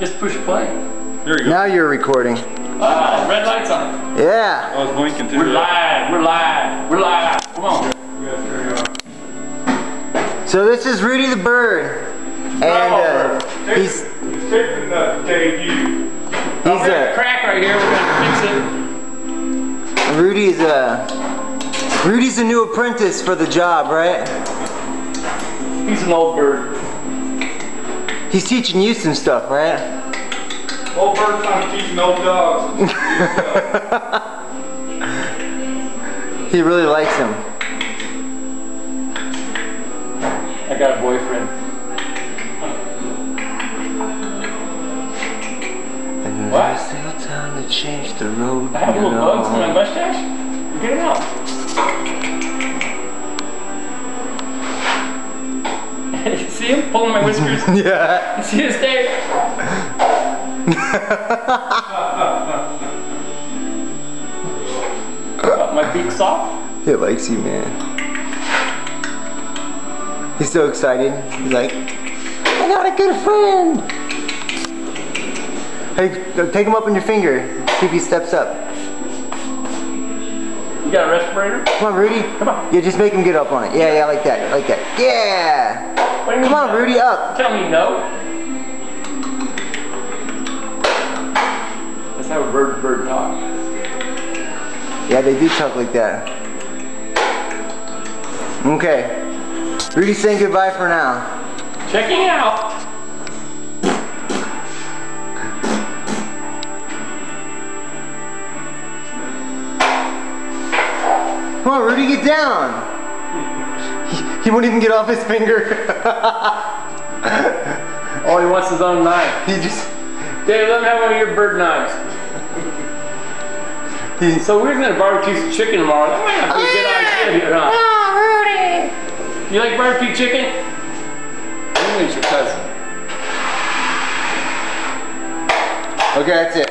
Just push play. There you go. Now you're recording. Ah, red lights on. Yeah. I was blinking too. We're live. We're live. We're live. Come on. We gotta turn you off. So this is Rudy the Bird, and he's fixing the debut. We're gonna crack right here. We're gonna fix it. Rudy's a new apprentice for the job, right? He's an old bird. He's teaching you some stuff, right? Old bird trying to teach old dogs. He really likes him. I got a boyfriend. And What? there's still time to change the road. I have little bugs in my mustache. Get them out. See him pulling my whiskers? Yeah. You see his tape? Got my beak soft? He likes you, man. He's so excited. He's like, I got a good friend. Hey, take him up on your finger. See if he steps up. You got a respirator? Come on, Rudy. Come on. Yeah, just make him get up on it. Yeah, like that. Like that. Yeah. What do you mean Come on, no? Rudy, up. Tell me no. That's how a bird talk. Yeah, they do talk like that. Okay. Rudy's saying goodbye for now. Checking out. Come on, Rudy, get down. He won't even get off his finger. Oh, he wants his own knife. He just... Dave, let me have one of your bird knives. So we're gonna barbecue some chicken tomorrow. That might not be a good idea here, huh? Oh, Rudy. You like barbecue chicken? Rudy's your cousin. Okay, that's it.